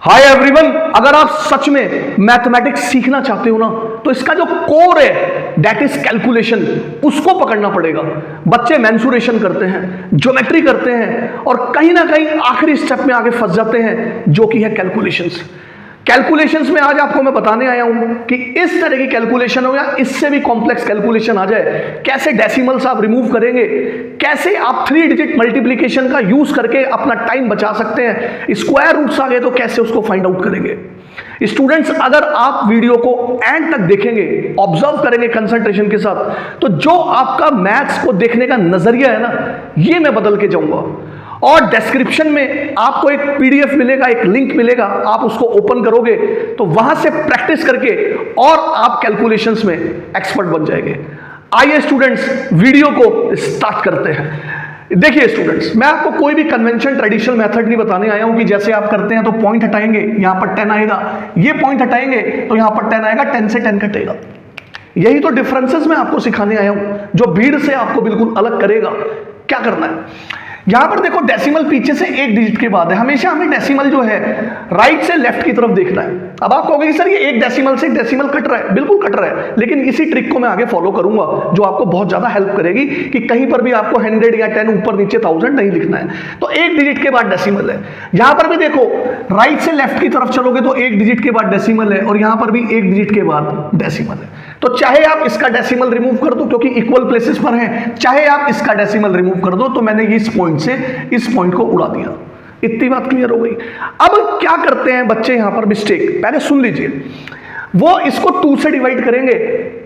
Hi everyone, अगर आप सच में मैथमेटिक्स सीखना चाहते हो ना, तो इसका जो कोर है दैट इज कैलकुलेशन, उसको पकड़ना पड़ेगा। बच्चे मेंसुरेशन करते हैं, ज्योमेट्री करते हैं और कहीं ना कहीं आखिरी स्टेप में आगे फंस जाते हैं, जो कि है कैलकुलेशंस। कैलकुलेशंस में आज आपको मैं बताने आया हूं कि इस तरह की कैलकुलेशन हो या इससे भी कॉम्प्लेक्स कैलकुलेशन आ जाए, कैसे डेसिमल्स आप रिमूव करेंगे, कैसे आप 3 डिजिट मल्टीप्लिकेशन का यूज करके अपना टाइम बचा सकते हैं, स्क्वायर रूट्स आ गए तो कैसे उसको फाइंड आउट करेंगे। स्टूडेंट्स, अगर आप वीडियो को एंड तक देखेंगे, ऑब्जर्व करेंगे कंसंट्रेशन के साथ, तो जो आपका मैथ्स को देखने का नजरिया है ना, ये मैं बदल के जाऊंगा। और डिस्क्रिप्शन में आपको एक पीडीएफ मिलेगा, एक लिंक मिलेगा, आप उसको ओपन करोगे तो वहां से प्रैक्टिस करके और आप कैलकुलेशंस में एक्सपर्ट बन जाएंगे। आइए स्टूडेंट्स, वीडियो को स्टार्ट करते हैं। देखिए स्टूडेंट्स, मैं आपको कोई भी कन्वेंशन ट्रेडिशनल मेथड नहीं बताने आया हूं कि जैसे आप करते हैं तो पॉइंट हटाएंगे, यहां पर 10 आएगा, ये पॉइंट हटाएंगे तो यहां पर 10 आएगा, 10 से 10 कटेगा। यही तो डिफरेंसेस मैं आपको सिखाने आया हूं, जो भीड़ से आपको बिल्कुल अलग करेगा। क्या करना है, यहां पर देखो डेसिमल पीछे से 1 डिजिट के बाद है। हमेशा हमें डेसिमल जो है राइट से लेफ्ट की तरफ देखना है। अब आप कहोगे कि सर ये एक डेसिमल से डेसिमल कट रहा है, बिल्कुल कट रहा है, लेकिन इसी ट्रिक को मैं आगे फॉलो करूंगा जो आपको बहुत ज्यादा हेल्प करेगी कि कहीं पर भी आपको 100 या 10 ऊपर नीचे 1000 नहीं लिखना है। तो 1 डिजिट के बाद डेसिमल है। यहां पर भी देखो राइट से लेफ्ट की तरफ चलोगे तो 1 डिजिट के बाद डेसिमल है और यहां पर भी 1 डिजिट के बाद डेसिमल है। तो चाहे आप इसका डेसिमल रिमूव कर दो क्योंकि इक्वल प्लेसेस पर है, चाहे आप इसका डेसिमल रिमूव कर दो, तो मैंने इस पॉइंट से इस पॉइंट को उड़ा दिया। इतनी बात क्लियर हो गई। अब क्या करते हैं बच्चे यहां पर मिस्टेक, पहले सुन लीजिए। वो इसको 2 से डिवाइड करेंगे,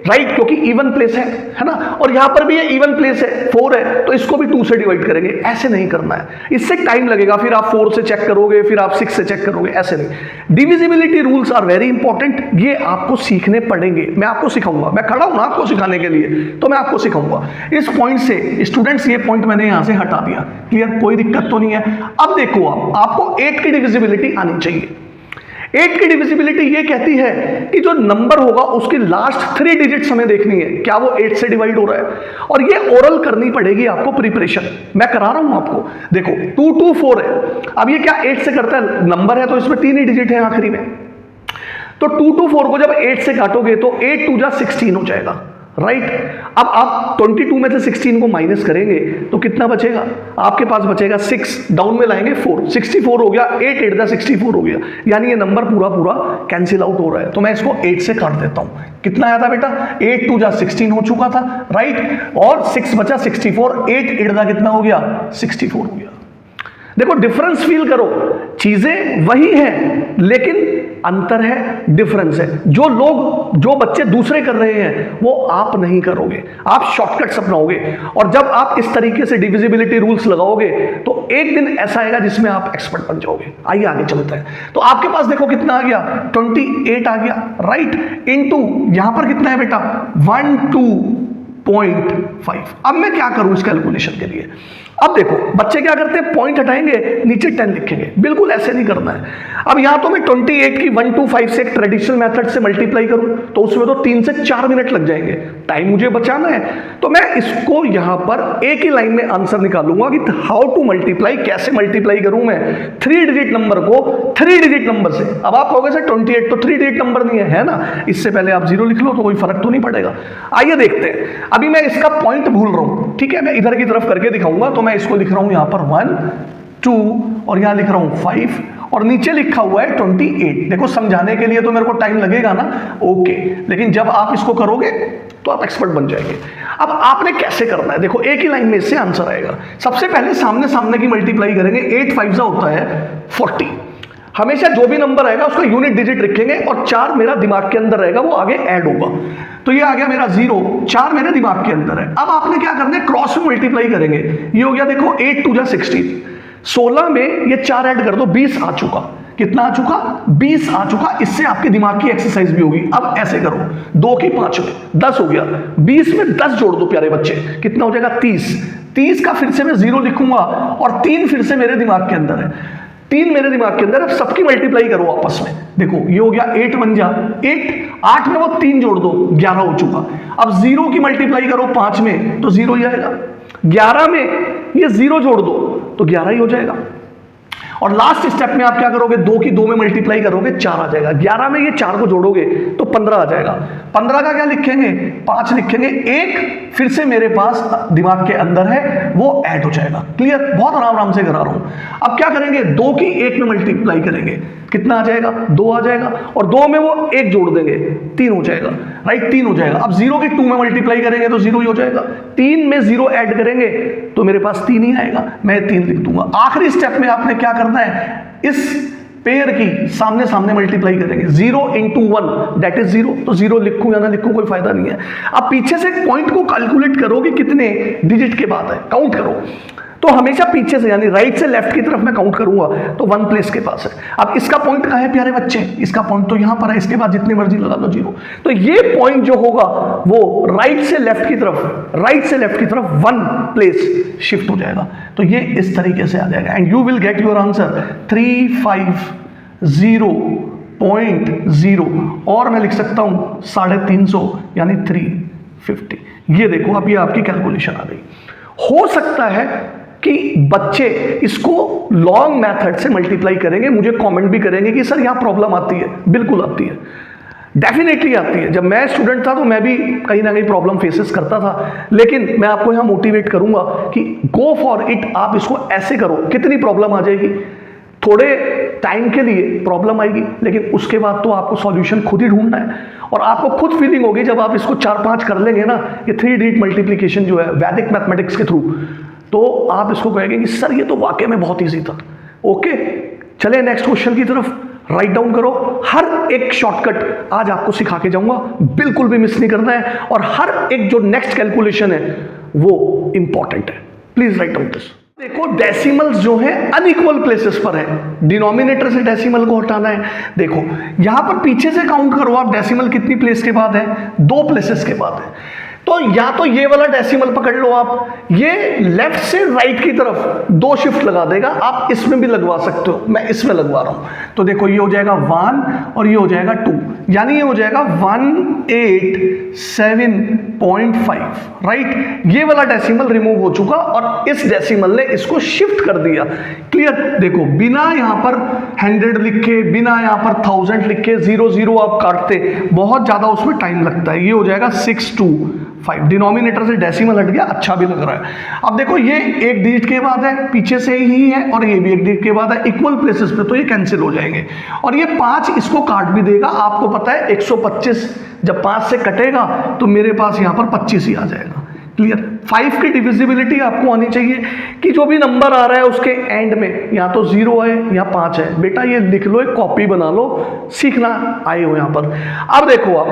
राइट, क्योंकि इवन प्लेस है ना, और यहां पर भी ये इवन प्लेस है, 4 है, तो इसको भी 2 से डिवाइड करेंगे। ऐसे नहीं करना है, इससे टाइम लगेगा, फिर आप 4 से चेक करोगे, फिर आप 6 से चेक करोगे, ऐसे नहीं। Divisibility rules are very important, ये आपको सीखने पड़ेंगे। मैं आपको सिखाऊंगा, मैं खड़ा हूं ना आपको सिखाने के लिए, तो मैं आपको सिखाऊंगा। इस पॉइंट से स्टूडेंट्स, ये पॉइंट मैंने यहां से हटा दिया, क्लियर, कोई दिक्कत तो नहीं है। अब देखो, आपको 8 की डिविजिबिलिटी आनी चाहिए। 8 की डिविजिबिलिटी ये कहती है कि जो नंबर होगा उसकी लास्ट 3 डिजिट्स हमें देखनी है, क्या वो 8 से डिवाइड हो रहा है, और ये ओरल करनी पड़ेगी आपको, प्रिपरेशन मैं करा रहा हूं आपको। देखो 2 2 4 है, अब ये क्या 8 से करता है, नंबर है तो इसमें 3 ही डिजिट है आखिरी में। तो 2 2 4 को जब 8 से काटोगे तो 8 2 जा 16 हो जाएगा, राइट। अब आप 22 में से 16 को माइनस करेंगे तो कितना बचेगा, आपके पास बचेगा 6, डाउन में लाएंगे 4, 64 हो गया, 8 8 जा 64 हो गया, यानी ये नंबर पूरा पूरा कैंसिल आउट हो रहा है। तो मैं इसको 8 से काट देता हूं। कितना आया था बेटा, 8 2 जा 16 हो चुका था, राइट, और 6 बचा 64, 8 8 जा कितना हो गया, 64 हो गया। देखो डिफरेंस फील करो, चीजें वही हैं लेकिन अंतर है, डिफरेंस है। जो बच्चे दूसरे कर रहे हैं वो आप नहीं करोगे, आप शॉर्टकट्स अपनाओगे, और जब आप इस तरीके से डिविजिबिलिटी रूल्स लगाओगे तो एक दिन ऐसा आएगा जिसमें आप एक्सपर्ट बन जाओगे। आइए आगे चलते हैं। तो आपके पास देखो कितना आ गया, 28 आ गया, राइट, इनटू यहां पर कितना है बेटा, 12.5। अब मैं क्या करूं इस कैलकुलेशन के लिए। अब देखो बच्चे क्या करते हैं, पॉइंट हटाएंगे, नीचे 10 लिखेंगे, बिल्कुल ऐसे नहीं करना है। अब यहां तो मैं 28 की 1 2 5 से एक ट्रेडिशनल मेथड से मल्टीप्लाई करूं तो उसमें तो 3 से 4 मिनट लग जाएंगे, टाइम मुझे बचाना है। तो मैं इसको यहां पर एक ही लाइन में आंसर निकालूंगा कि हाउ टू मल्टीप्लाई, कैसे मल्टीप्लाई करूं मैं 3 डिजिट नंबर को 3 डिजिट नंबर से। अब आप कहोगे सर 28 तो 3 डिजिट नंबर नहीं है ना, इससे पहले आप 0 लिख लो तो कोई फर्क तो नहीं पड़ेगा। आइए देखते हैं। अभी मैं इसका पॉइंट भूल रहा हूं, ठीक है, मैं इधर की तरफ करके दिखाऊंगा। तो मैं इसको लिख रहा हूं यहां पर 1 2 और यहां लिख रहा हूं 5 और नीचे लिखा हुआ है 28। देखो समझाने के लिए तो मेरे को टाइम लगेगा ना, ओके, लेकिन जब आप इसको करोगे तो आप एक्सपर्ट बन जाएंगे। अब आपने कैसे करना है, देखो एक ही लाइन में इससे आंसर आएगा। सबसे पहले सामने सामने की मल्टीप्लाई करेंगे, 8 5 होता है 40। हमेशा जो भी नंबर आएगा उसका यूनिट डिजिट रखेंगे और 4 मेरा दिमाग के अंदर रहेगा, वो आगे ऐड होगा। तो ये आ गया मेरा 0, 4 मेरे दिमाग के अंदर है। अब आपने क्या करना है, क्रॉस में मल्टीप्लाई करेंगे। ये हो गया देखो 8 2 जा 16, 16 में ये 4 ऐड कर दो, 20 आ चुका। कितना आ चुका, 20 आ चुका। इससे आपके दिमाग की एक्सरसाइज भी होगी। अब ऐसे करो, 2 की 5 में 10 हो गया, 20 में 10 जोड़ दो प्यारे बच्चे, कितना हो जाएगा 30। 30 का फिर से मैं 0 लिखूंगा और 3 फिर से मेरे दिमाग के अंदर है, 3 मेरे दिमाग के अंदर। अब सबकी मल्टीप्लाई करो आपस में, देखो ये हो गया 8 1 जा 8, 8 में वो 3 जोड़ दो, 11 हो चुका। अब 0 की मल्टीप्लाई करो 5 में तो 0 ही आएगा, 11 में ये 0 जोड़ दो तो 11 ही हो जाएगा। और लास्ट स्टेप में आप क्या करोगे, 2 की 2 में मल्टीप्लाई करोगे 4 आ जाएगा, 11 में ये 4 को जोड़ोगे तो 15 आ जाएगा। 15 का क्या लिखेंगे, 5 लिखेंगे, 1 फिर से मेरे पास दिमाग के अंदर है वो ऐड हो जाएगा। क्लियर, बहुत आराम से करा रहा हूं। अब क्या करेंगे, 2 की 1 में मल्टीप्लाई करेंगे, कितना आ जाएगा, 2 आ जाएगा, और 2 में वो 1 जोड़ देंगे, 3 हो जाएगा, राइट, 3 हो जाएगा। अब 0 की 2 में मल्टीप्लाई करेंगे तो 0 ही हो जाएगा, 3 में 0 ऐड करेंगे तो मेरे पास 3 ही आएगा, मैं 3 लिख दूंगा। आखिरी स्टेप में आपने क्या करना है, इस पेयर की सामने सामने मल्टीप्लाई करेंगे, 0 into 1 दैट इज 0, तो 0 लिखूं या ना लिखूं कोई फायदा नहीं है। अब पीछे से पॉइंट को कैलकुलेट करो कि कितने डिजिट के बाद है, काउंट करो, तो हमेशा पीछे से यानी राइट से लेफ्ट की तरफ मैं काउंट करूंगा तो 1 प्लेस के पास है। अब इसका पॉइंट कहां है प्यारे बच्चे, इसका पॉइंट तो यहां पर है, इसके बाद जितनी मर्जी लगा लो 0, तो ये पॉइंट जो होगा वो राइट से लेफ्ट की तरफ 1 प्लेस शिफ्ट हो जाएगा, तो ये इस तरीके से आ जाएगा and you will get your answer 350.0, और मैं लिख सकता हूं 350 यानी 350। ये देखो अब ये आपकी कैलकुलेशन आ गई। हो सकता है कि बच्चे इसको लॉन्ग मेथड से मल्टीप्लाई करेंगे, मुझे कमेंट भी करेंगे कि सर यहां प्रॉब्लम आती है, बिल्कुल आती है, डेफिनेटली आती है। जब मैं स्टूडेंट था तो मैं भी कहीं ना कहीं प्रॉब्लम फेसेस करता था, लेकिन मैं आपको यहां मोटिवेट करूंगा कि गो फॉर इट, आप इसको ऐसे करो। कितनी प्रॉब्लम आ जाएगी, थोड़े टाइम के लिए प्रॉब्लम आएगी, लेकिन उसके बाद तो आपको सॉल्यूशन खुद ही ढूंढना है, और आपको खुद फीलिंग होगी जब आप इसको 4-5 कर लेंगे ना, ये 3 डिजिट मल्टीप्लिकेशन जो है वैदिक मैथमेटिक्स के थ्रू, तो आप इसको कहेंगे कि सर ये तो वाकई में बहुत ईजी था। ओके, चले नेक्स्ट क्वेश्चन की तरफ, राइट डाउन करो। हर एक शॉर्टकट आज आपको सिखा के जाऊंगा, बिल्कुल भी मिस नहीं करना है, और हर एक जो नेक्स्ट कैलकुलेशन है वो इंपॉर्टेंट है। Please write down this. देखो डेसिमल्स जो है अनइक्वल प्लेसेस पर है, डिनोमिनेटर से डेसिमल को हटाना है। देखो यहां पर पीछे से काउंट करो आप, डेसिमल कितनी प्लेस के बाद है, 2 प्लेसेस के बाद है। तो या तो ये वाला डेसिमल पकड़ लो आप, ये लेफ्ट से राइट की तरफ 2 शिफ्ट लगा देगा, आप इसमें भी लगवा सकते हो, मैं इसमें लगवा रहा हूं। तो देखो ये हो जाएगा 1 और ये हो जाएगा 2, यानी ये हो जाएगा 187.5, राइट। ये वाला डेसिमल रिमूव हो चुका और इस डेसिमल ने इसको शिफ्ट कर दिया। क्लियर, देखो बिना यहां पर 100 लिखे, बिना यहां पर 1000 लिखे 0 आप काटते, बहुत ज्यादा उसमें टाइम लगता है। ये हो जाएगा 625, डिनोमिनेटर से डेसिमल हट गया, अच्छा भी लग रहा है। अब देखो ये 1 डिजिट के बाद है, पीछे से ही है, और ये भी 1 डिजिट के बाद है, इक्वल प्लेसेस पे, तो ये कैंसिल हो जाएंगे, और ये 5 इसको काट भी देगा। आपको पता है 125 जब 5 से कटेगा तो मेरे पास यहां पर 25 ही आ जाएगा। क्लियर, 5 की डिविजिबिलिटी आपको आनी चाहिए कि जो भी नंबर आ रहा है उसके एंड में या तो 0 है या 5 है। बेटा ये लिख लो, एक कॉपी बना लो, सीखना आए हो यहां पर। अब देखो आप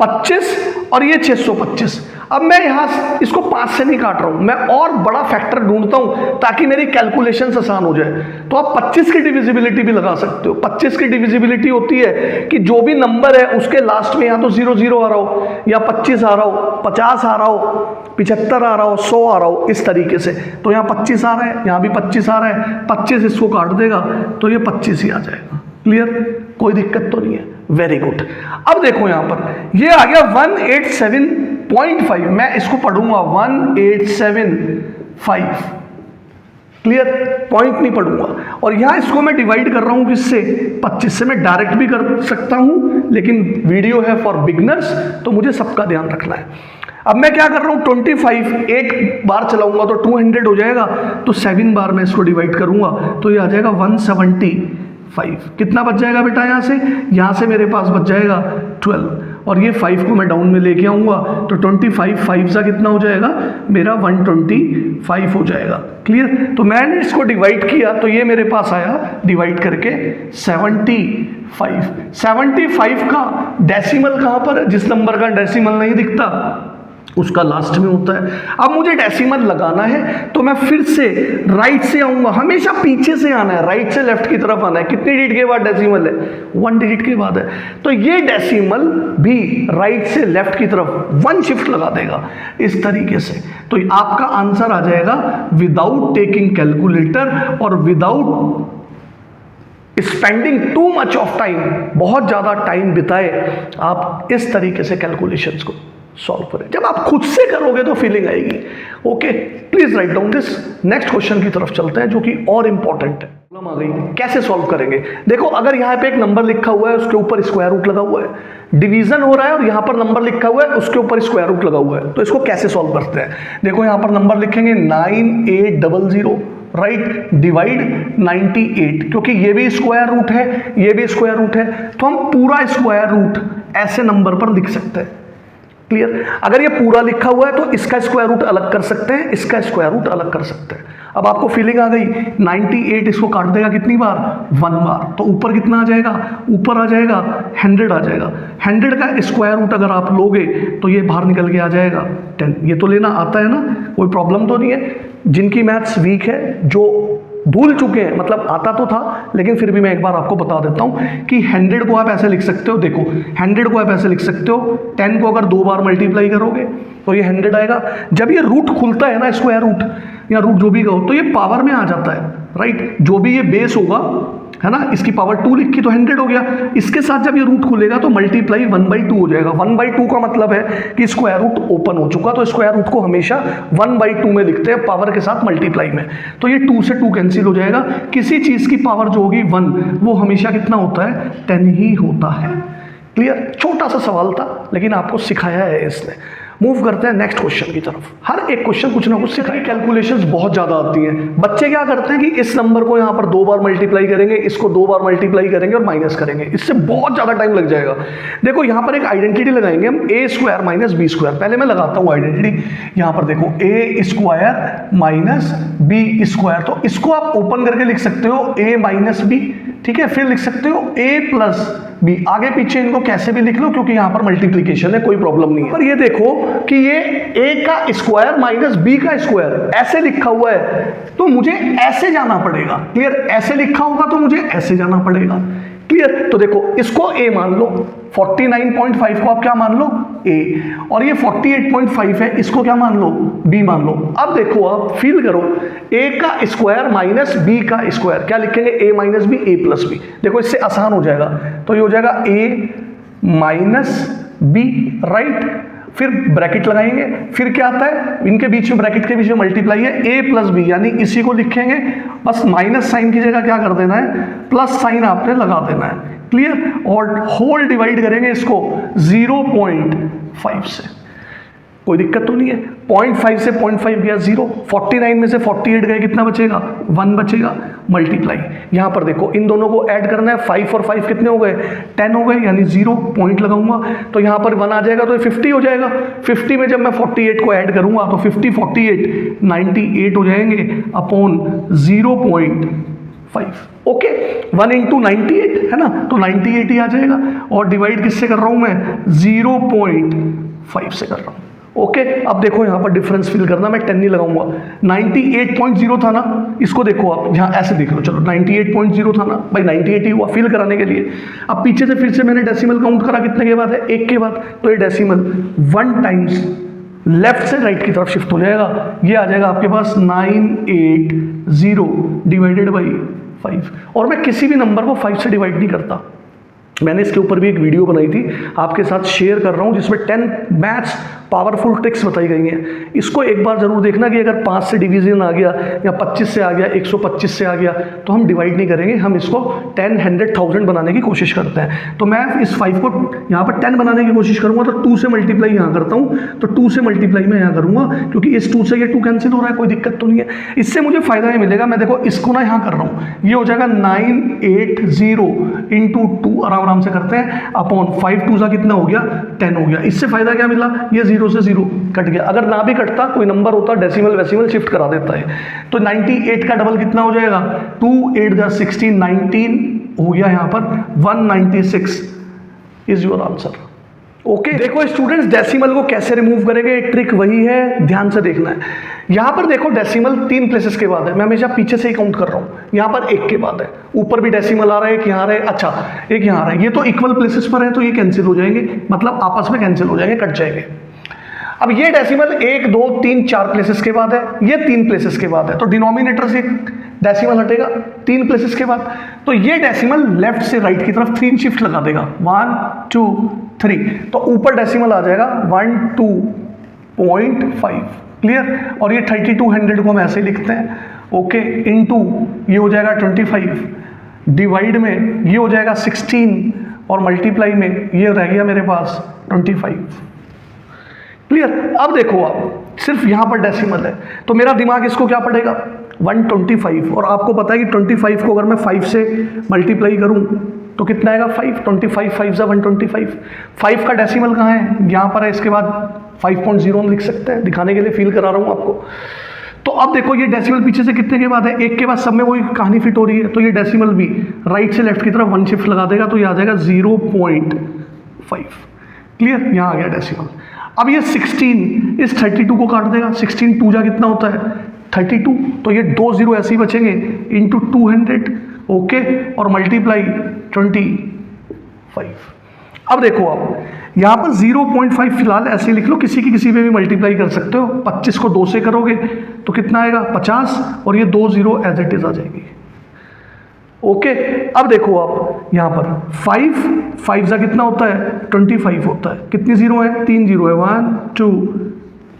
25 और ये 625, अब मैं यहां इसको 5 से नहीं काट रहा हूं, मैं और बड़ा फैक्टर ढूंढता हूं ताकि मेरी कैलकुलेशन आसान हो जाए। तो आप 25 की डिविजिबिलिटी भी लगा सकते हो। 25 की डिविजिबिलिटी होती है कि जो भी नंबर है उसके लास्ट में या तो 00 आ रहा हो, या 25 आ रहा हो, 50 आ रहा हो, 75 आ रहा हो, 100 आ रहा हो, इस तरीके से। तो यहाँ 25 आ रहा है, यहाँ भी 25 आ रहा है, 25 इसको काट देगा तो ये 25 ही आ जाएगा। क्लियर, कोई दिक्कत तो नहीं है, वेरी गुड। अब देखो यहां पर ये आ गया 187.5, मैं इसको पढ़ूंगा 187.5। क्लियर, पॉइंट नहीं पढ़ूंगा, और यहां इसको मैं डिवाइड कर रहा हूं किससे, 25 से। मैं डायरेक्ट भी कर सकता हूं, लेकिन वीडियो है फॉर बिगनर्स तो मुझे सबका ध्यान रखना है। अब मैं क्या कर रहा हूं, 25 एक बार चलाऊंगा तो 200 हो जाएगा, तो 7 बार मैं इसको डिवाइड करूंगा तो ये आ जाएगा 175। कितना बच जाएगा बेटा, यहां से मेरे पास बच जाएगा 12, और ये 5 को मैं डाउन में लेके आऊंगा तो 25 5 सा कितना हो जाएगा मेरा, 125 हो जाएगा। क्लियर, तो मैंने इसको डिवाइड किया तो ये मेरे पास आया डिवाइड करके 75 का डेसिमल कहां पर है, जिस नंबर का डेसिमल नहीं दिखता उसका लास्ट में होता है। अब मुझे डेसिमल लगाना है तो मैं फिर से राइट से आऊंगा, हमेशा पीछे से आना है, राइट से लेफ्ट की तरफ आना है। कितनी डिजिट के बाद डेसिमल है, 1 डिजिट के बाद है, तो ये डेसिमल भी राइट से लेफ्ट की तरफ 1 शिफ्ट लगा देगा इस तरीके से। तो आपका आंसर आ जाएगा विदाउट टेकिंग कैलकुलेटर और without spending too much of time, बहुत ज्यादा टाइम बिताए आप इस तरीके से कैलकुलेशंस को सॉल्व करें। जब आप खुद से करोगे तो फीलिंग आएगी। Okay, please write down this. Next question की तरफ चलते हैं जो कि और इंपॉर्टेंट है। प्रॉब्लम आ गई, कैसे सॉल्व करेंगे? देखो, अगर यहाँ पे एक नंबर लिखा हुआ है, उसके ऊपर स्क्वायर रूट लगा हुआ है, डिवीजन हो रहा है और यहाँ पर नंबर लिखा हुआ है, उसके ऊपर स्क्वायर रूट लगा हुआ है, तो इसको कैसे सॉल्व करते हैं? देखो, यहाँ पर नंबर लिखेंगे 9800, राइट, डिवाइड 98, क्योंकि ये भी स्क्वायर रूट है, ये भी स्क्वायर रूट है, तो हम पूरा स्क्वायर रूट ऐसे नंबर पर लिख सकते हैं। क्लियर? अगर ये पूरा लिखा हुआ है तो इसका स्क्वायर रूट अलग कर सकते हैं, इसका स्क्वायर रूट अलग कर सकते हैं। अब आपको फीलिंग आ गई। 98 इसको काट देगा कितनी बार? 1 बार। तो ऊपर कितना आ जाएगा? ऊपर आ जाएगा 100 आ जाएगा। 100 का स्क्वायर रूट अगर आप लोगे तो ये बाहर निकल के आ जाएगा 10। ये तो लेना आता है ना, कोई प्रॉब्लम तो नहीं है। जिनकी मैथ्स वीक है, जो भूल चुके हैं, मतलब आता तो था लेकिन फिर भी मैं एक बार आपको बता देता हूं कि 100 को आप ऐसे लिख सकते हो। देखो, 100 को आप ऐसे लिख सकते हो, 10 को अगर 2 बार मल्टीप्लाई करोगे तो ये 100 आएगा। जब ये रूट खुलता है ना, स्क्वायर रूट या रूट जो भी कहो, तो ये पावर में आ जाता है, राइट। जो भी ये बेस होगा, है ना, इसकी पावर 2 लिखी तो 100 हो गया। इसके साथ जब ये रूट खुलेगा तो मल्टीप्लाई 1/2 हो जाएगा। 1/2 का मतलब है कि स्क्वायर रूट ओपन हो चुका, तो स्क्वायर रूट को हमेशा 1/2 में लिखते हैं, पावर के साथ मल्टीप्लाई में। तो ये 2 से 2 कैंसिल हो जाएगा। किसी चीज की पावर जो होगी 1, वो हमेशा कितना होता है? 10 ही होता है। क्लियर? छोटा सा सवाल था लेकिन आपको सिखाया है इसने। मूव करते हैं नेक्स्ट क्वेश्चन की तरफ। हर एक क्वेश्चन कुछ ना कुछ सिखाई। कैलकुलेशंस बहुत ज़्यादा आती हैं। बच्चे क्या करते हैं कि इस नंबर को यहाँ पर 2 बार मल्टीप्लाई करेंगे, इसको 2 बार मल्टीप्लाई करेंगे और माइनस करेंगे। इससे बहुत ज़्यादा टाइम लग जाएगा। देखो, यहाँ पर एक आइडेंटिटी लगाएंगे हम, a² माइनस b²। पहले मैं लगाता हूँ आइडेंटिटी। यहाँ पर देखो, a² माइनस b²। तो इसको आप ओपन करके लिख सकते हो a माइनस b, ठीक है। फिर लिख सकते हो a प्लस b। आगे पीछे इनको कैसे भी लिख लो, क्योंकि यहाँ पर मल्टीप्लीकेशन है, कोई प्रॉब्लम नहीं है। पर ये देखो कि ये a का स्क्वायर माइनस b का स्क्वायर ऐसे लिखा हुआ है, तो मुझे ऐसे जाना पड़ेगा। क्लियर? ऐसे लिखा होगा तो मुझे ऐसे जाना पड़ेगा। क्लियर? तो देखो, इसको a मान लो, 49.5 को आप क्या मान लो? a। और ये 48.5 है, इसको क्या मान लो? b मान लो। अब देखो, आप फील करो, a का स्क्वायर माइनस b का स्क्वायर, क्या लिखेंगे? a minus b, a plus b। देखो, इससे आसान हो जाएगा, तो ये हो जाएगा a माइनस b, राइट। फिर ब्रैकेट लगाएंगे, फिर क्या आता है? इनके बीच में, ब्रैकेट के बीच में मल्टीप्लाई है, a प्लस बी, यानी इसी को लिखेंगे। बस माइनस साइन की जगह क्या कर देना है? प्लस साइन आपने लगा देना है। क्लियर? और होल डिवाइड करेंगे इसको 0.5 से। कोई दिक्कत तो नहीं है। 0.5 से 0.5 गया 0, 49 में से 48 गए, कितना बचेगा? 1 बचेगा। मल्टीप्लाई, यहाँ पर देखो, इन दोनों को ऐड करना है। 5 और 5 कितने हो गए? 10 हो गए, यानी 0 पॉइंट लगाऊंगा तो यहाँ पर 1 आ जाएगा, तो 50 हो जाएगा। 50 में जब मैं 48 को ऐड करूंगा तो 50 48 98 हो जाएंगे अपॉन 0.5। ओके, 1 इंटू 98 है ना, तो 98 ही आ जाएगा। और डिवाइड किससे कर रहा हूं मैं? 0.5 से कर रहा हूं। ओके, अब देखो यहाँ पर डिफरेंस फील करना, मैं 10 नहीं लगाऊंगा। 98.0 था ना, इसको देखो आप, यहाँ ऐसे देख लो, चलो 98.0 था ना भाई, 98 ही हुआ फील कराने के लिए। अब पीछे से फिर से मैंने डेसिमल काउंट करा, कितने के बाद है? 1 के बाद। तो ये डेसिमल 1 टाइम्स लेफ्ट से राइट की तरफ शिफ्ट हो जाएगा। ये आ जाएगा आपके पास 980 डिवाइडेड बाई 5। और मैं किसी भी नंबर को 5 से डिवाइड नहीं करता। मैंने इसके ऊपर भी एक वीडियो बनाई थी, आपके साथ शेयर कर रहा हूँ, जिसमें 10 मैथ्स पावरफुल ट्रिक्स बताई गई हैं। इसको एक बार जरूर देखना कि अगर 5 से डिवीजन आ गया या 25 से आ गया, 125 से आ गया, तो हम डिवाइड नहीं करेंगे, हम इसको 10, 100, 1000 बनाने की कोशिश करते हैं। तो मैं इस 5 को यहाँ पर 10 बनाने की कोशिश करूँगा, तो 2 से मल्टीप्लाई यहाँ करता हूँ, तो 2 से मल्टीप्लाई मैं यहाँ करूँगा, क्योंकि इस 2 से ये 2 कैंसिल हो रहा है, कोई दिक्कत तो नहीं है। इससे मुझे फायदा ये मिलेगा, मैं देखो इसको ना यहाँ कर रहा हूँ, ये हो जाएगा 980 इंटू 2, आराम से करते हैं, अपॉन 5 2 कितना हो गया? 10 हो गया। इससे फायदा क्या मिला? ये 0 से 0 कट गया। अगर ना भी कटता, कोई नंबर होता, डेसिमल वेसिमल शिफ्ट करा देता है। तो 98 का डबल कितना हो जाएगा? 2 8 जा 16, 19 हो गया यहाँ पर 196 इज योर आंसर। ओके, देखो स्टूडेंट्स, डेसिमल को कैसे रिमूव करेंगे, ट्रिक वही है, ध्यान से देखना है। यहाँ पर देखो, डेसिमल 3 प्लेसेस के बाद है, मैं हमेशा पीछे से ही काउंट कर रहा हूँ। यहाँ पर 1 के बाद है, ऊपर भी डेसिमल आ रहा है, एक यहाँ आ रहा है, अच्छा एक यहाँ आ रहा है। ये तो इक्वल प्लेसेस पर है, तो ये कैंसिल हो जाएंगे, मतलब आपस में कैंसिल हो जाएंगे, कट जाएंगे। अब ये डेसिमल 1 2 3 4 प्लेसेस के बाद है, ये 3 प्लेसेस के बाद है, तो डिनोमिनेटर से डेसिमल हटेगा 3 प्लेसेस के बाद। तो ये डेसिमल लेफ्ट से राइट की तरफ 3 शिफ्ट लगा देगा, 1 2 3, तो ऊपर डेसिमल आ जाएगा 102.5। क्लियर? और ये 3200 को हम ऐसे लिखते हैं, ओके, इनटू ये हो जाएगा 25, डिवाइड में ये हो जाएगा 16 और मल्टीप्लाई में ये रह गया मेरे पास 25। क्लियर? अब देखो आप, सिर्फ यहां पर डेसिमल है तो मेरा दिमाग इसको क्या पड़ेगा 125, और आपको पता है कि 25 को अगर मैं 5 से मल्टीप्लाई करूं तो कितना आएगा 5, 25 5 जा 125। 5 का डेसिमल कहाँ है? यहाँ पर है, इसके बाद 5.0 हम लिख सकते हैं, दिखाने के लिए फील करा रहा हूँ आपको। तो अब देखो ये डेसिमल पीछे से कितने के बाद है, 1 के बाद सब में वही कहानी फिट हो रही है, तो ये डेसिमल भी राइट से लेफ्ट की तरफ 1 शिफ्ट लगा देगा तो ये आ जाएगा 0.5। क्लियर? यहाँ आ गया डेसिमल। अब ये 16 इस 32 को काट देगा, 16 2 जा कितना होता है 32, तो ये 2 0 ऐसे ही बचेंगे इंटू 200, ओके, और मल्टीप्लाई 25। अब देखो आप यहाँ पर 0.5 फिलहाल ऐसे लिख लो, किसी की किसी पे भी मल्टीप्लाई कर सकते हो। 25 को 2 से करोगे तो कितना आएगा 50, और ये 2 0 एज इट इज आ जाएगी, ओके। अब देखो आप यहाँ पर 5 जा कितना होता है 25 होता है, कितनी जीरो है 3 जीरो है, 1 2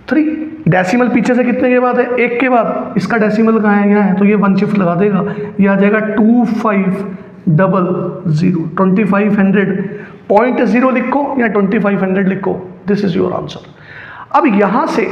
3। डेसिमल पीछे से कितने के बाद है 1 के बाद, इसका डेसिमल कहाँ है यहाँ है, तो ये 1 शिफ्ट लगा देगा, ये आ जाएगा 2500। 2500 लिखो या 2500 लिखो, दिस इज योर आंसर। अब यहां से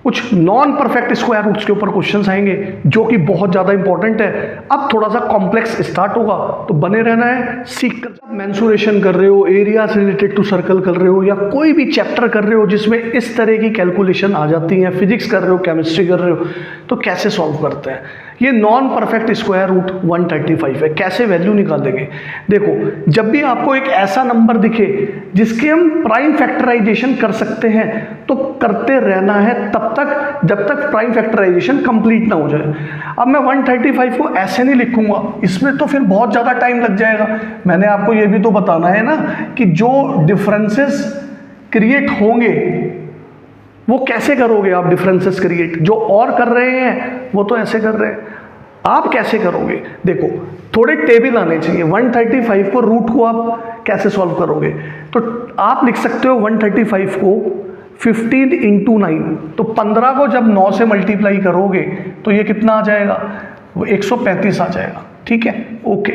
कुछ नॉन परफेक्ट स्क्वायर रूट्स के ऊपर क्वेश्चंस आएंगे जो कि बहुत ज़्यादा इंपॉर्टेंट है। अब थोड़ा सा कॉम्प्लेक्स स्टार्ट होगा तो बने रहना है, सीख कर। मेंसुरेशन कर रहे हो, एरिया से रिलेटेड टू सर्कल कर रहे हो, या कोई भी चैप्टर कर रहे हो जिसमें इस तरह की कैलकुलेशन आ जाती है, फिजिक्स कर रहे हो, केमिस्ट्री कर रहे हो, तो कैसे सॉल्व करते हैं। ये नॉन परफेक्ट स्क्वायर रूट 135 है, कैसे वैल्यू निकालेंगे। देखो, जब भी आपको एक ऐसा नंबर दिखे जिसके हम प्राइम फैक्टराइजेशन कर सकते हैं तो करते रहना है तब तक जब तक प्राइम फैक्टराइजेशन कंप्लीट ना हो जाए। अब मैं 135 को ऐसे नहीं लिखूंगा, इसमें तो फिर बहुत ज़्यादा टाइम लग जाएगा। मैंने आपको ये भी तो बताना है ना कि जो डिफरेंसेस क्रिएट होंगे वो कैसे करोगे आप। डिफरेंसेस क्रिएट जो और कर रहे हैं वो तो ऐसे कर रहे हैं, आप कैसे करोगे। देखो, थोड़े टेबल आने चाहिए। 135 को रूट को आप कैसे सॉल्व करोगे, तो आप लिख सकते हो 135 को 15 इंटू 9, तो 15 को जब 9 से मल्टीप्लाई करोगे तो ये कितना आ जाएगा, वो 135 आ जाएगा। ठीक है, ओके।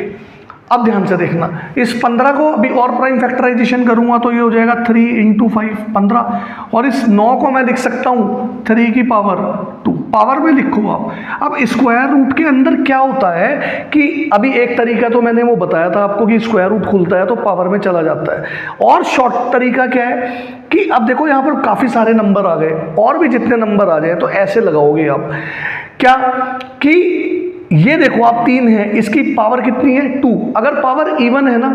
अब ध्यान से देखना, इस 15 को अभी और प्राइम फैक्टराइजेशन करूंगा तो ये हो जाएगा 3 इंटू 5 15, और इस 9 को मैं लिख सकता हूँ 3 की पावर 2, पावर में लिखो आप। अब स्क्वायर रूट के अंदर क्या होता है कि अभी एक तरीका तो मैंने वो बताया था आपको कि स्क्वायर रूट खुलता है तो पावर में चला जाता है, और शॉर्ट तरीका क्या है कि अब देखो यहाँ पर काफ़ी सारे नंबर आ गए, और भी जितने नंबर आ जाए तो ऐसे लगाओगे आप क्या कि ये देखो आप 3 है, इसकी पावर कितनी है 2, अगर पावर इवन है ना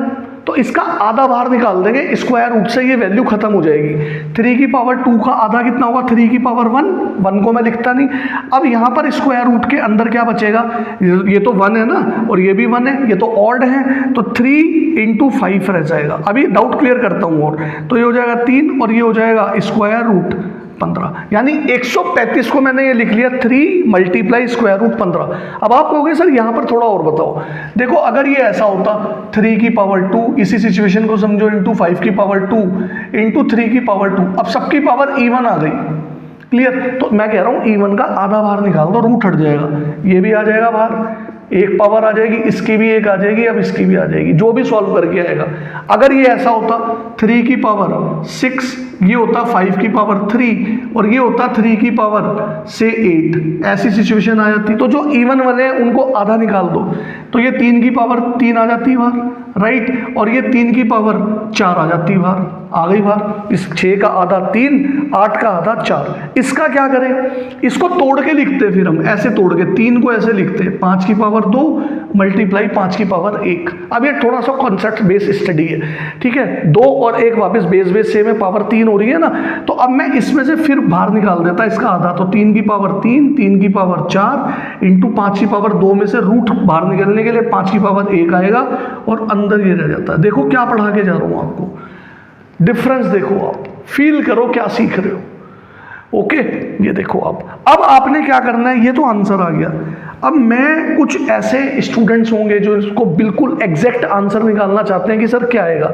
तो इसका आधा बाहर निकाल देंगे स्क्वायर रूट से, ये वैल्यू खत्म हो जाएगी। 3 की पावर 2 का आधा कितना होगा 3 की पावर 1, 1 को मैं लिखता नहीं। अब यहाँ पर स्क्वायर रूट के अंदर क्या बचेगा, ये तो 1 है ना और ये भी 1 है, ये तो ऑड है, तो 3 इंटू 5 रह जाएगा। अभी डाउट क्लियर करता हूँ, और तो ये हो जाएगा 3 और ये हो जाएगा स्क्वायर रूट 15, यानी 135 को मैंने ये लिख लिया 3 मल्टीप्लाई स्क्वायर रूट 15। अब आप कहोगे सर यहाँ पर थोड़ा और बताओ। देखो, अगर ये ऐसा होता 3 की पावर 2, इसी सिचुएशन को समझो, इंटू 5 की पावर 2 इंटू 3 की पावर 2, अब सबकी पावर इवन आ गई। क्लियर? तो मैं कह रहा हूँ इवन का आधा बाहर निकाल दो, रूट हट जाएगा, ये भी आ जाएगा बाहर, एक पावर आ जाएगी, इसकी भी एक आ जाएगी, अब इसकी भी आ जाएगी, जो भी सॉल्व करके आएगा। अगर ये ऐसा होता 3 की पावर 6, ये होता 5 की पावर 3 और ये होता 3 की पावर से 8, ऐसी सिचुएशन आ जाती। तो जो इवन वाले हैं उनको आधा निकाल दो, तो ये 3 की पावर 3 आ जाती है बाहर, राइट, और ये 3 की पावर 4 आ जाती है बाहर, आ गई बाहर। इस 6 का आधा 3, 8 का आधा 4। इसका क्या करें, इसको तोड़ के लिखते फिर हम ऐसे तोड़ के, 3 को ऐसे लिखते 5 की पावर 2 मल्टीप्लाई 5 की पावर 1। अब ये थोड़ा सा कॉन्सेप्ट बेस स्टडी है, ठीक है। 2 और 1 वापस बेस सेम है, पावर 3 हो रही है ना, तो अब मैं इसमें से फिर बाहर निकाल देता इसका आधा, तो 3 की पावर 3, 3 की पावर 4 इंटू 5 की पावर 2 में से रूट बाहर निकलने के लिए 5 की पावर 1 आएगा और अंदर ये रह जाता है। देखो क्या पढ़ा के जा रहा हूँ आपको, डिफरेंस देखो आप, फील करो क्या सीख रहे हो। ओके, ये देखो अब आपने क्या करना है, ये तो आंसर आ गया। अब मैं कुछ ऐसे स्टूडेंट्स होंगे जो इसको बिल्कुल एग्जैक्ट आंसर निकालना चाहते हैं कि सर क्या आएगा।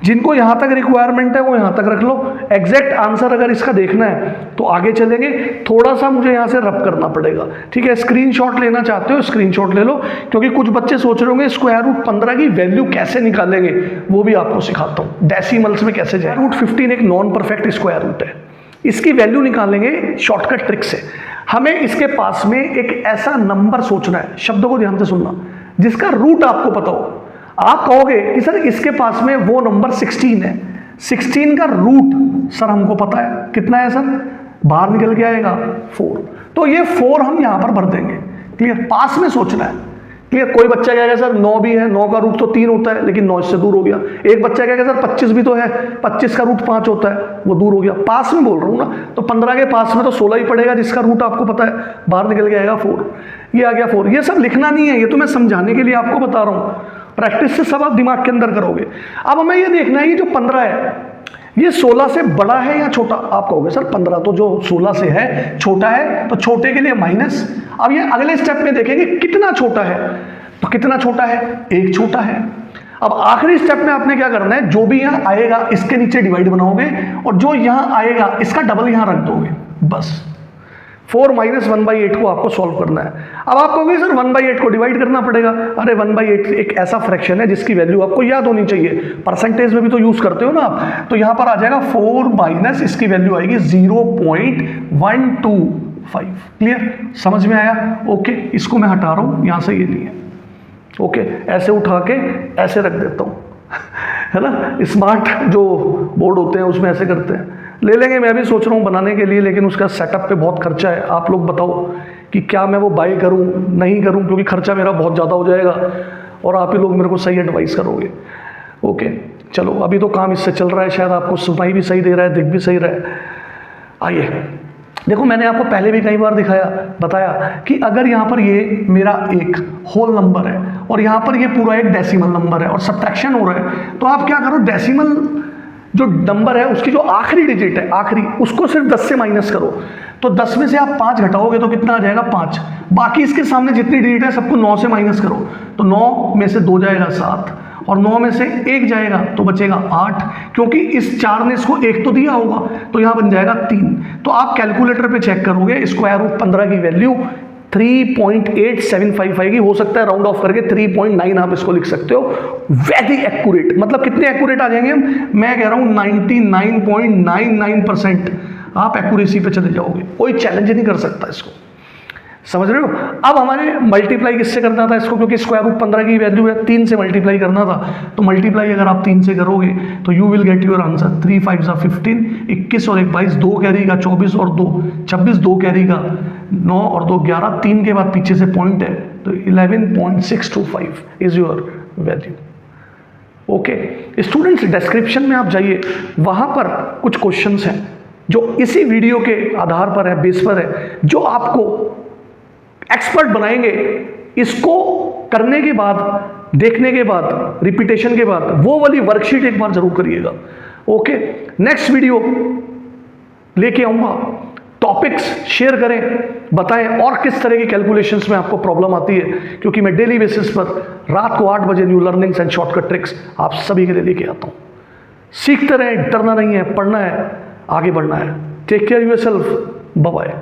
जिनको यहाँ तक रिक्वायरमेंट है वो यहाँ तक रख लो। एग्जैक्ट आंसर अगर इसका देखना है तो आगे चलेंगे, थोड़ा सा मुझे यहाँ से रब करना पड़ेगा, ठीक है। स्क्रीनशॉट लेना चाहते हो स्क्रीनशॉट ले लो, क्योंकि कुछ बच्चे सोच रहे होंगे स्क्वायर रूट 15 की वैल्यू कैसे निकालेंगे, वो भी आपको सिखाता हूँ। डेसिमल्स में कैसे जाए। रूट 15 एक नॉन परफेक्ट स्क्वायर रूट है, इसकी वैल्यू निकालेंगे शॉर्टकट ट्रिक से। हमें इसके पास में एक ऐसा नंबर सोचना है, शब्दों को ध्यान से सुनना, जिसका रूट आपको पता हो। आप कहोगे कि सर इसके पास में वो नंबर 16 है, 16 का रूट सर हमको पता है कितना है सर, बाहर निकल के आएगा 4, तो ये 4 हम यहां पर भर देंगे। क्लियर, पास में सोचना है। क्लियर, कोई बच्चा कहेगा सर 9 भी है, 9 का रूट तो 3 होता है, लेकिन 9 इससे दूर हो गया। एक बच्चा कहेगा सर 25 भी तो है, 25 का रूट 5 होता है, वो दूर हो गया। पास में बोल रहा हूँ ना, तो 15 के पास में तो 16 ही पड़ेगा, जिसका रूट आपको पता है, बाहर निकल के आएगा 4, ये आ गया 4। ये सब लिखना नहीं है, ये तो मैं समझाने के लिए आपको बता रहा हूँ, प्रैक्टिस से सब आप दिमाग के अंदर करोगे। अब हमें ये देखना है, ये जो 15 है ये 16 से बड़ा है या छोटा। आप कहोगे सर 15 तो जो 16 से है छोटा है, तो छोटे के लिए माइनस। अब ये अगले स्टेप में देखेंगे कितना छोटा है, तो कितना छोटा है, 1 छोटा है। अब आखिरी स्टेप में आपने क्या करना है, जो भी यहाँ आएगा इसके नीचे डिवाइड बनाओगे, और जो यहाँ आएगा इसका डबल यहाँ रख दोगे, बस। 4 - 1/8 को आपको सॉल्व करना है। अब आप कहोगे सर 1/8 को डिवाइड करना पड़ेगा। अरे 1/8 एक ऐसा फ्रैक्शन है जिसकी वैल्यू आपको याद होनी चाहिए, परसेंटेज में भी तो यूज करते हो ना आप, तो यहां पर आ जाएगा 4 माइनस इसकी वैल्यू आएगी 0.125। क्लियर, समझ में आया? ओके, इसको मैं हटा रहा हूं, यहां से ये नहीं है। ओके, ऐसे उठा के ऐसे रख देता हूं है ना, स्मार्ट जो बोर्ड होते हैं उसमें ऐसे करते हैं। ले लेंगे, मैं भी सोच रहा हूँ बनाने के लिए, लेकिन उसका सेटअप पे बहुत खर्चा है। आप लोग बताओ कि क्या मैं वो बाय करूँ नहीं करूँ, क्योंकि खर्चा मेरा बहुत ज़्यादा हो जाएगा और आप ही लोग मेरे को सही एडवाइस करोगे। ओके चलो, अभी तो काम इससे चल रहा है, शायद आपको सुनाई भी सही दे रहा है, दिख भी सही रहा है। आइए देखो, मैंने आपको पहले भी कई बार बताया कि अगर यहाँ पर ये मेरा एक होल नंबर है और यहाँ पर ये पूरा एक डेसिमल नंबर है और सब्ट्रैक्शन हो रहा है, तो आप क्या करो, डेसिमल जो नंबर है उसकी जो आखिरी डिजिट है, आखिरी, उसको सिर्फ 10 से माइनस करो। तो 10 में से आप 5 घटाओगे तो कितना आ जाएगा, 5। बाकी इसके सामने जितनी डिजिट है सबको 9 से माइनस करो, तो 9 में से 2 जाएगा 7, और 9 में से 1 जाएगा तो बचेगा 8, क्योंकि इस 4 ने इसको 1 तो दिया होगा, तो यहाँ बन जाएगा 3। तो आप कैलकुलेटर पे चेक करोगे, स्क्वायर रूट 15 की वैल्यू 3.875 आएगी। हो सकता है राउंड ऑफ करके 3.9 आप इसको लिख सकते हो। वेरी एक्यूरेट, मतलब कितने एक्यूरेट आ जाएंगे हम, मैं कह रहा हूं 99.99% आप एक्यूरेसी पे चले जाओगे, कोई चैलेंज नहीं कर सकता इसको। समझ रहे हो? अब हमारे मल्टीप्लाई किससे करना था इसको, क्योंकि स्क्वायर रूट 15 की वैल्यू है, 3 से मल्टीप्लाई करना था। तो मल्टीप्लाई अगर आप 3 से करोगे तो you will get your answer 3 × 5 = 15, 21 और 1 22, 2 कैरी का 24 और 2 26, 2 कैरी का 9 और 2 11, 3 के बाद पीछे से पॉइंट है, तो 11.625 is your value. Okay students, description में आप जाइए, वहां पर कुछ क्वेश्चंस हैं जो इसी वीडियो के आधार पर है, बेस पर है, जो आपको एक्सपर्ट बनाएंगे। इसको करने के बाद, देखने के बाद, रिपीटेशन के बाद वो वाली वर्कशीट एक बार जरूर करिएगा। ओके, नेक्स्ट वीडियो लेके आऊंगा, टॉपिक्स शेयर करें, बताएं और किस तरह की कैलकुलेशंस में आपको प्रॉब्लम आती है, क्योंकि मैं डेली बेसिस पर रात को 8 बजे new learnings and shortcut tricks आप सभी के लिए लेके आता हूं। सीखते रहें, डरना नहीं है, पढ़ना है, आगे बढ़ना है। Take care yourself, bye bye.